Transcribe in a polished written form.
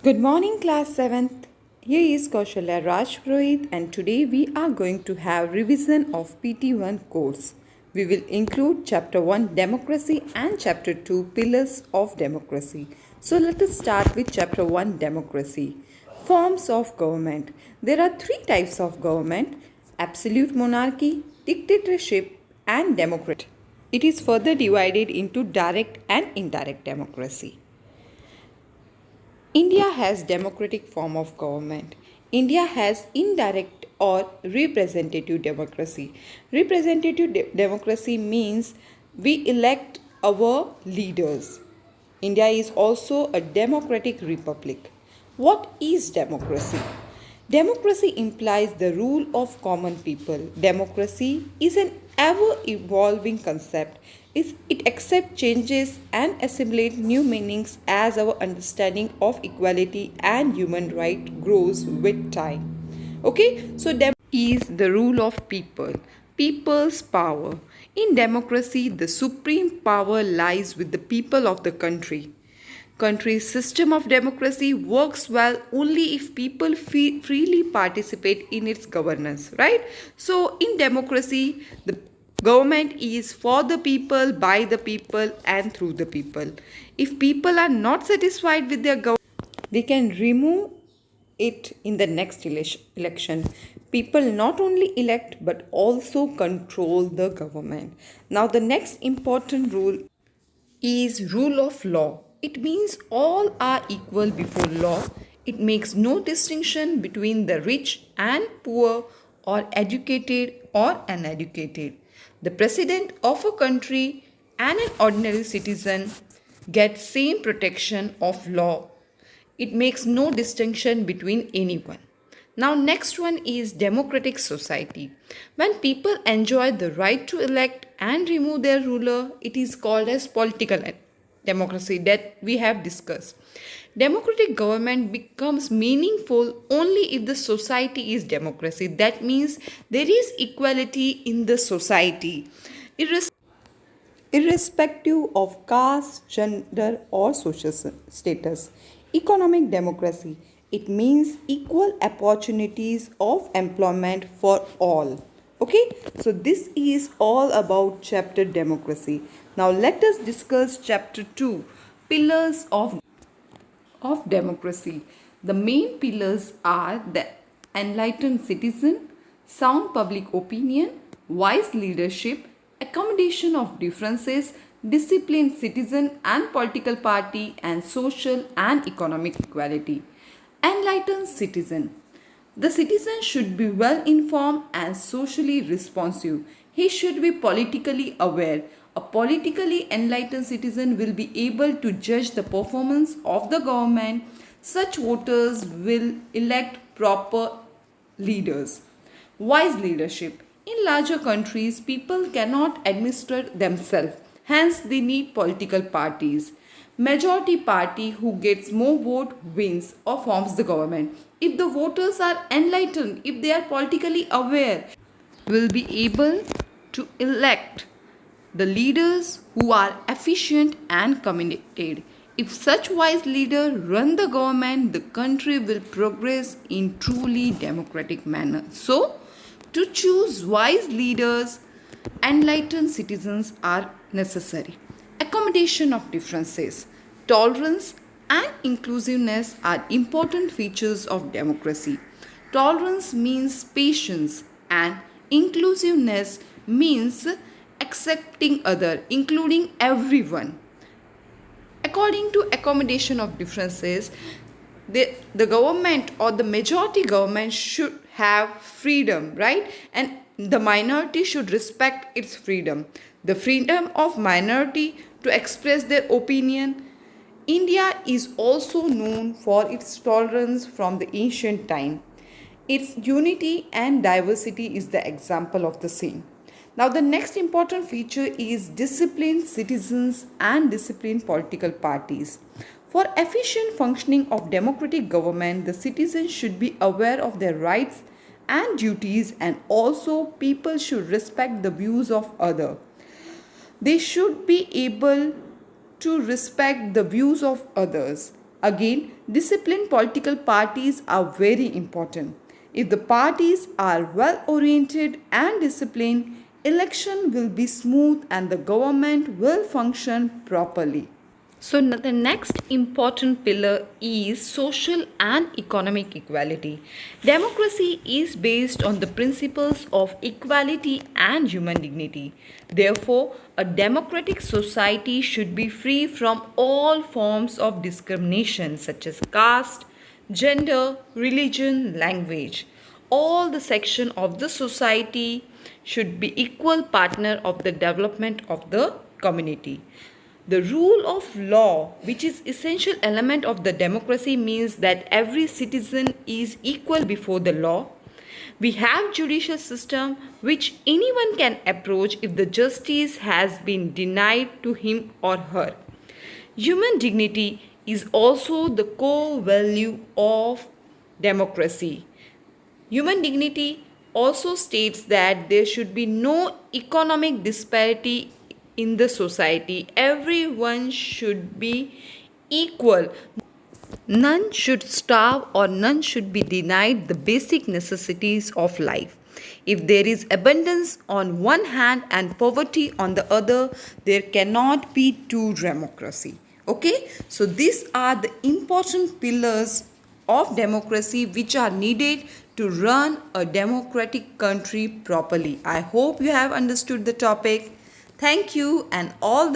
Good morning, class 7th. Here is Kaushalya Rajpurohit, and today we are going to have revision of PT1 course. We will include chapter 1 Democracy and chapter 2 Pillars of Democracy. So let us start with chapter 1 Democracy. Forms of government. There are three types of government: absolute monarchy, dictatorship, and democracy. It is further divided into direct and indirect democracy. India has democratic form of government. India has indirect or representative democracy. Democracy means we elect our leaders. India is also a democratic republic. What is democracy? Democracy implies the rule of common people. Democracy is an ever evolving concept. It accepts changes and assimilates new meanings as our understanding of equality and human right grows with time. Okay, so democracy is the rule of people, people's power. In democracy, the supreme power lies with the people of the country. Country's system of democracy works well only if people freely participate in its governance, right? So in democracy, the government is for the people, by the people, and through the people. If people are not satisfied with their government, they can remove it in the next election. People not only elect but also control the government. Now the next important rule is rule of law. It means all are equal before law. It makes no distinction between the rich and poor, or educated or uneducated. The president of a country and an ordinary citizen get same protection of law. It makes no distinction between anyone. Now next one is democratic society. When people enjoy the right to elect and remove their ruler, it is called as political democracy that we have discussed. Democratic government becomes meaningful only if the society is democracy. That means there is equality in the society, irrespective of caste, gender, or social status. Economic democracy. It means equal opportunities of employment for all. Okay, so this is all about chapter democracy. Now let us discuss chapter 2 Pillars of democracy. The main pillars are the enlightened citizen, sound public opinion, wise leadership, accommodation of differences, disciplined citizen and political party, and social and economic equality. Enlightened citizen. The citizen should be well informed and socially responsive. He should be politically aware. A politically enlightened citizen will be able to judge the performance of the government. Such voters will elect proper leaders. Wise leadership. In larger countries, people cannot administer themselves. Hence, they need political parties. Majority party who gets more vote wins or forms the government. If the voters are enlightened, if they are politically aware, will be able to elect the leaders who are efficient and committed. If such wise leaders run the government, the country will progress in truly democratic manner. So, to choose wise leaders, enlightened citizens are necessary. Accommodation of differences. Tolerance and inclusiveness are important features of democracy. Tolerance means patience, and inclusiveness means accepting other, including everyone. According to accommodation of differences, the government or the majority government should have freedom, right? And the minority should respect its freedom. The freedom of minority to express their opinion. India is also known for its tolerance from the ancient time. Its unity and diversity is the example of the same. Now the next important feature is disciplined citizens and disciplined political parties. For efficient functioning of democratic government, the citizens should be aware of their rights and duties, and also people should respect the views of others. They should be able to respect the views of others. Again, disciplined political parties are very important. If the parties are well oriented and disciplined, election will be smooth and the government will function properly. So, the next important pillar is social and economic equality. Democracy is based on the principles of equality and human dignity. Therefore, a democratic society should be free from all forms of discrimination such as caste, gender, religion, language. All the sections of the society should be equal partner of the development of the community. The rule of law, which is essential element of the democracy, means that every citizen is equal before the law. We have judicial system which anyone can approach if the justice has been denied to him or her. Human dignity is also the core value of democracy. Human dignity also states that there should be no economic disparity in the society. Everyone should be equal. None should starve or none should be denied the basic necessities of life. If there is abundance on one hand and poverty on the other, there cannot be true democracy. Okay, so these are the important pillars of democracy which are needed to run a democratic country properly. I hope you have understood the topic. Thank you and all the